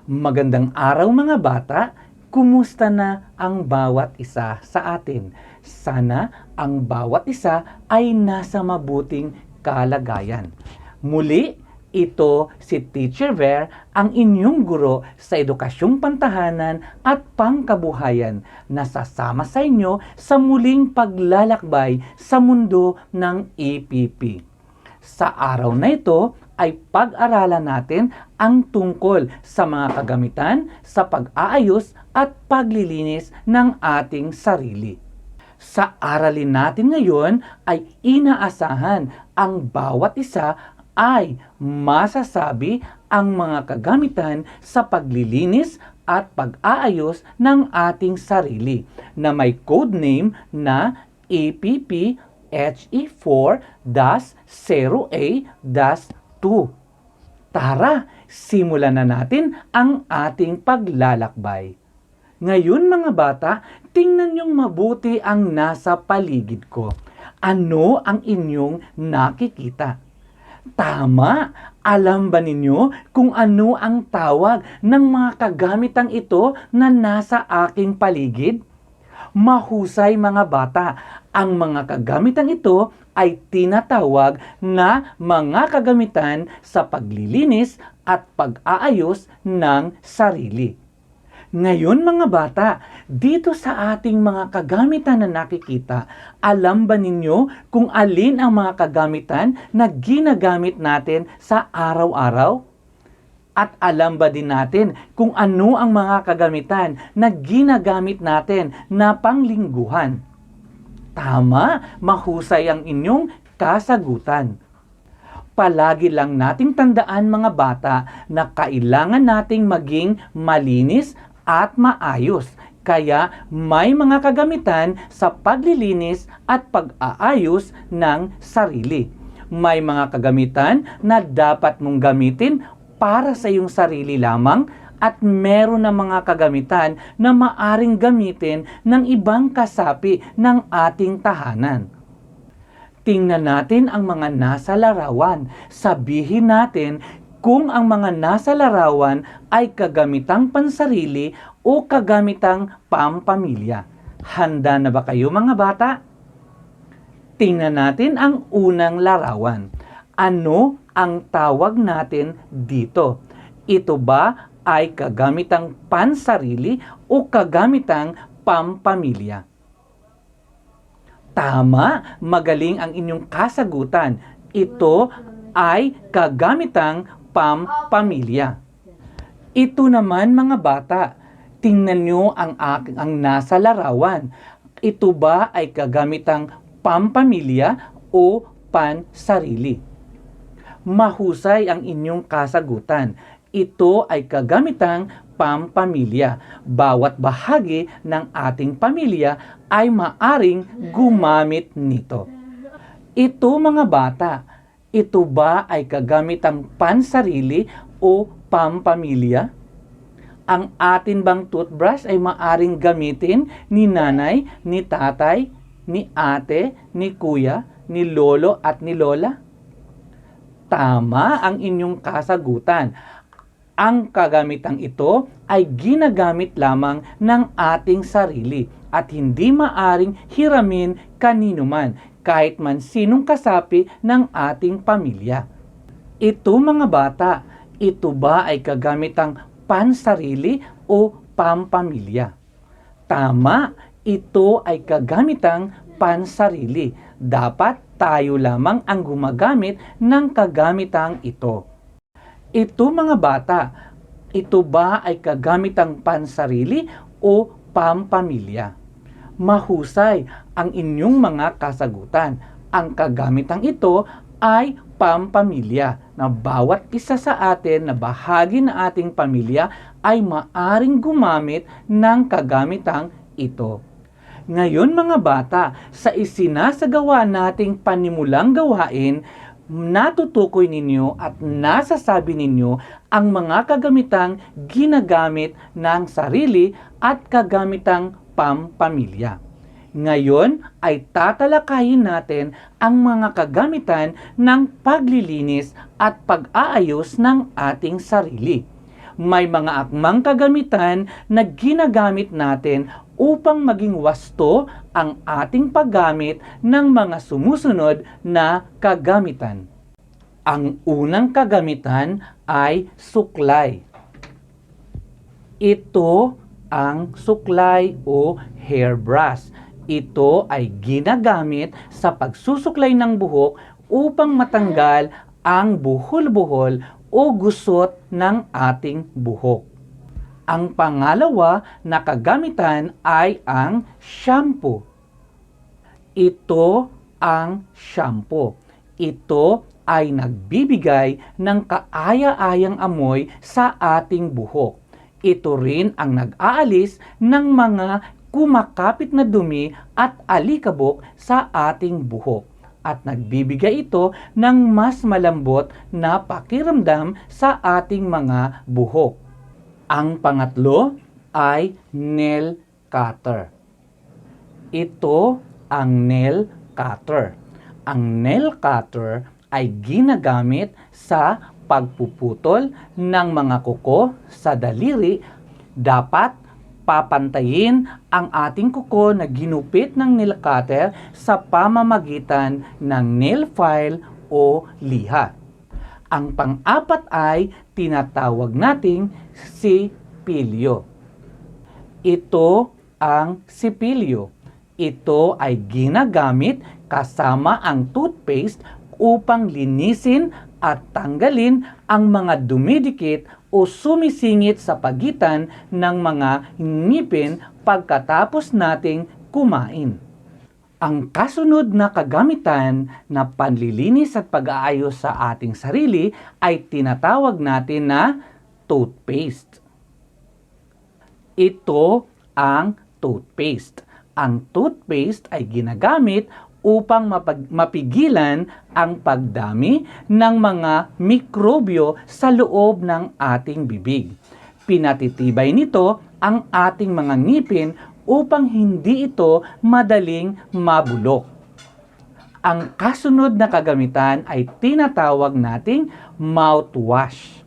Magandang araw mga bata! Kumusta na ang bawat isa sa atin? Sana ang bawat isa ay nasa mabuting kalagayan. Muli, ito si Teacher Ver, ang inyong guro sa edukasyong pantahanan at pangkabuhayan na sasama sa inyo sa muling paglalakbay sa mundo ng EPP. Sa araw na ito ay pag-aralan natin ang tungkol sa mga kagamitan sa pag-aayos at paglilinis ng ating sarili. Sa aralin natin ngayon ay inaasahan ang bawat isa ay masasabi ang mga kagamitan sa paglilinis at pag-aayos ng ating sarili na may code name na EPP HE4-0A-2. Tara, simulan na natin ang ating paglalakbay. Ngayon mga bata, tingnan niyong mabuti ang nasa paligid ko. Ano ang inyong nakikita? Tama! Alam ba ninyo kung ano ang tawag ng mga kagamitang ito na nasa aking paligid? Mahusay mga bata, ang mga kagamitang ito ay tinatawag na mga kagamitan sa paglilinis at pag-aayos ng sarili. Ngayon mga bata, dito sa ating mga kagamitan na nakikita, alam ba ninyo kung alin ang mga kagamitan na ginagamit natin sa araw-araw? At alam ba din natin kung ano ang mga kagamitan na ginagamit natin na panglingguhan? Tama, mahusay ang inyong kasagutan. Palagi lang nating tandaan mga bata na kailangan nating maging malinis at maayos. Kaya may mga kagamitan sa paglilinis at pag-aayos ng sarili. May mga kagamitan na dapat mong gamitin para sa iyong sarili lamang at meron na mga kagamitan na maaring gamitin ng ibang kasapi ng ating tahanan. Tingnan natin ang mga nasa larawan. Sabihin natin kung ang mga nasa larawan ay kagamitang pansarili o kagamitang pampamilya. Handa na ba kayo mga bata? Tingnan natin ang unang larawan. Ano ang tawag natin dito? Ito ba ay kagamitang pansarili o kagamitang pampamilya? Tama, magaling ang inyong kasagutan. Ito ay kagamitang pampamilya. Ito naman mga bata, tingnan nyo ang nasa larawan. Ito ba ay kagamitang pampamilya o pansarili? Mahusay ang inyong kasagutan. Ito ay kagamitang pampamilya. Bawat bahagi ng ating pamilya ay maaring gumamit nito. Ito mga bata, ito ba ay kagamitang pansarili o pampamilya? Ang atin bang toothbrush ay maaring gamitin ni nanay, ni tatay, ni ate, ni kuya, ni lolo at ni lola? Tama ang inyong kasagutan. Ang kagamitang ito ay ginagamit lamang ng ating sarili at hindi maaring hiramin kanino man, kahit man sinong kasapi ng ating pamilya. Ito mga bata, ito ba ay kagamitang pansarili o pampamilya? Tama, ito ay kagamitang pansarili. Dapat tayo lamang ang gumagamit ng kagamitang ito. Ito mga bata, ito ba ay kagamitang pansarili o pampamilya? Mahusay ang inyong mga kasagutan. Ang kagamitang ito ay pampamilya na bawat isa sa atin na bahagi ng ating pamilya ay maaring gumamit ng kagamitang ito. Ngayon mga bata, sa isinasagawa nating panimulang gawain, natutukoy ninyo at nasasabi ninyo ang mga kagamitang ginagamit ng sarili at kagamitang pampamilya. Ngayon ay tatalakayin natin ang mga kagamitan ng paglilinis at pag-aayos ng ating sarili. May mga akmang kagamitan na ginagamit natin upang maging wasto ang ating paggamit ng mga sumusunod na kagamitan. Ang unang kagamitan ay suklay. Ito ang suklay o hairbrush. Ito ay ginagamit sa pagsusuklay ng buhok upang matanggal ang buhol-buhol o gusot ng ating buhok. Ang pangalawa na kagamitan ay ang shampoo. Ito ang shampoo. Ito ay nagbibigay ng kaaya-ayang amoy sa ating buhok. Ito rin ang nag-aalis ng mga kumakapit na dumi at alikabok sa ating buhok. At nagbibigay ito ng mas malambot na pakiramdam sa ating mga buhok. Ang pangatlo ay nail cutter. Ito ang nail cutter. Ang nail cutter ay ginagamit sa pagpuputol ng mga kuko sa daliri. Dapat papantayin ang ating kuko na ginupit ng nail cutter sa pamamagitan ng nail file o liha. Ang pang-apat ay tinatawag nating sipilyo. Ito ang sipilyo. Ito ay ginagamit kasama ang toothpaste upang linisin at tanggalin ang mga dumidikit o sumisingit sa pagitan ng mga ngipin pagkatapos nating kumain. Ang kasunod na kagamitan na panlilinis at pag-aayos sa ating sarili ay tinatawag natin na toothpaste. Ito ang toothpaste. Ang toothpaste ay ginagamit upang mapigilan ang pagdami ng mga mikrobyo sa loob ng ating bibig. Pinatitibay nito ang ating mga ngipin upang hindi ito madaling mabulok. Ang kasunod na kagamitan ay tinatawag nating mouthwash.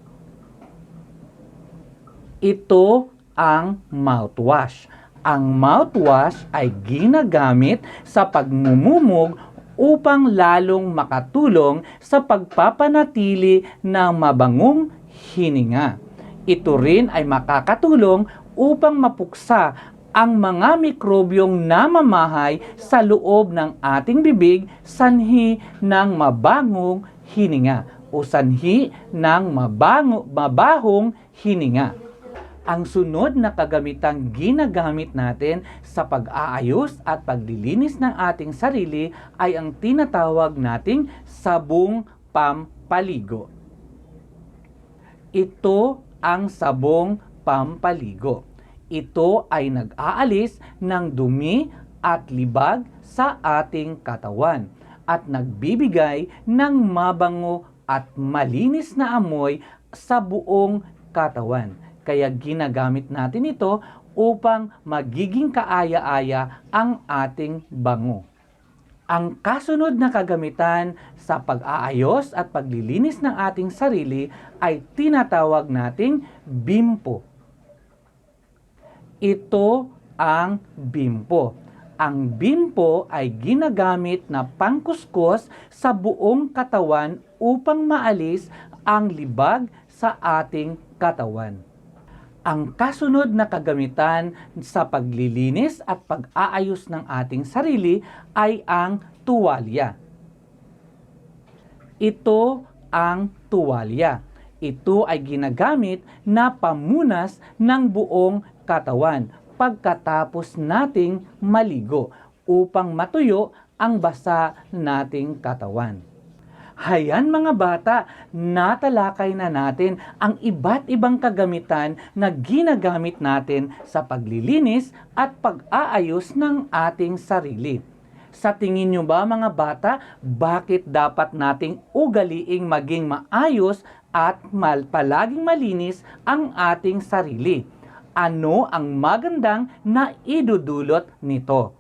Ito ang mouthwash. Ang mouthwash ay ginagamit sa pagmumumog upang lalong makatulong sa pagpapanatili ng mabangong hininga. Ito rin ay makakatulong upang mapuksa ang mga mikrobyong namamahay sa loob ng ating bibig, sanhi ng mabangong hininga o sanhi ng mabahong hininga. Ang sunod na kagamitang ginagamit natin sa pag-aayos at paglilinis ng ating sarili ay ang tinatawag nating sabong pampaligo. Ito ang sabong pampaligo. Ito ay nag-aalis ng dumi at libag sa ating katawan at nagbibigay ng mabango at malinis na amoy sa buong katawan. Kaya ginagamit natin ito upang magiging kaaya-aya ang ating bango. Ang kasunod na kagamitan sa pag-aayos at paglilinis ng ating sarili ay tinatawag nating bimpo. Ito ang bimpo. Ang bimpo ay ginagamit na pangkuskus sa buong katawan upang maalis ang libag sa ating katawan. Ang kasunod na kagamitan sa paglilinis at pag-aayos ng ating sarili ay ang tuwalya. Ito ang tuwalya. Ito ay ginagamit na pamunas ng buong katawan pagkatapos nating maligo upang matuyo ang basa nating katawan. Hayan mga bata, natalakay na natin ang iba't ibang kagamitan na ginagamit natin sa paglilinis at pag-aayos ng ating sarili. Sa tingin nyo ba mga bata, bakit dapat nating ugaliing maging maayos at palaging malinis ang ating sarili? Ano ang magandang naidudulot nito?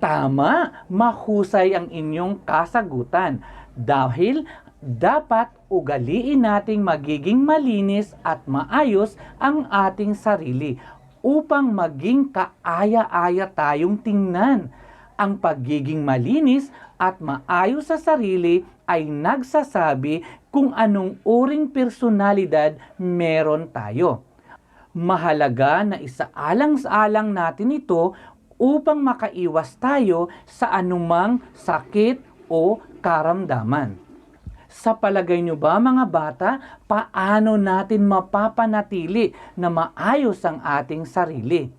Tama, mahusay ang inyong kasagutan. Dahil dapat ugaliin nating magiging malinis at maayos ang ating sarili upang maging kaaya-aya tayong tingnan. Ang pagiging malinis at maayos sa sarili ay nagsasabi kung anong uring personalidad meron tayo. Mahalaga na isaalang-alang natin ito upang makaiwas tayo sa anumang sakit o karamdaman. Sa palagay nyo ba mga bata, paano natin mapapanatili na maayos ang ating sarili?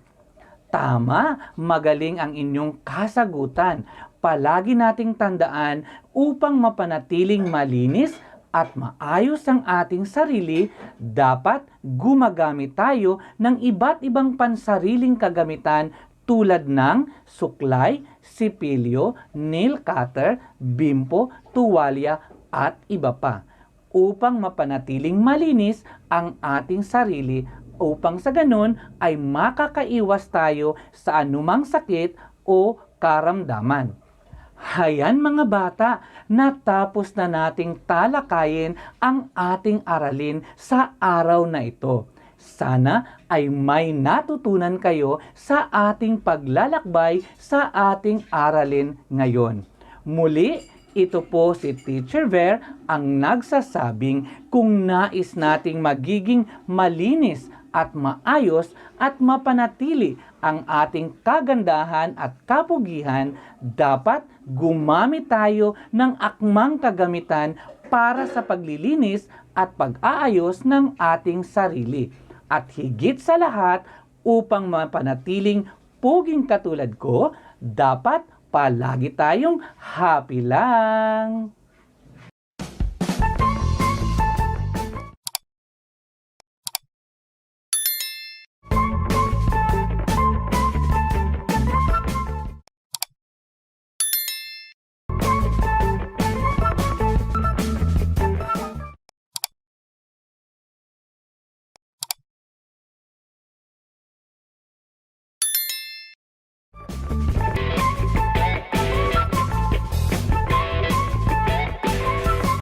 Tama, magaling ang inyong kasagutan. Palagi nating tandaan upang mapanatiling malinis at maayos ang ating sarili, dapat gumagamit tayo ng iba't ibang pansariling kagamitan tulad ng suklay, sipilyo, nail cutter, bimpo, tuwalya at iba pa upang mapanatiling malinis ang ating sarili upang sa ganun ay makakaiwas tayo sa anumang sakit o karamdaman. Hayan mga bata, natapos na nating talakayin ang ating aralin sa araw na ito. Sana ay may natutunan kayo sa ating paglalakbay sa ating aralin ngayon. Muli, ito po si Teacher Ver ang nagsasabing kung nais nating magiging malinis at maayos at mapanatili ang ating kagandahan at kapugihan, dapat gumamit tayo ng akmang kagamitan para sa paglilinis at pag-aayos ng ating sarili. At higit sa lahat, upang mapanatiling puging katulad ko, dapat palagi tayong happy lang.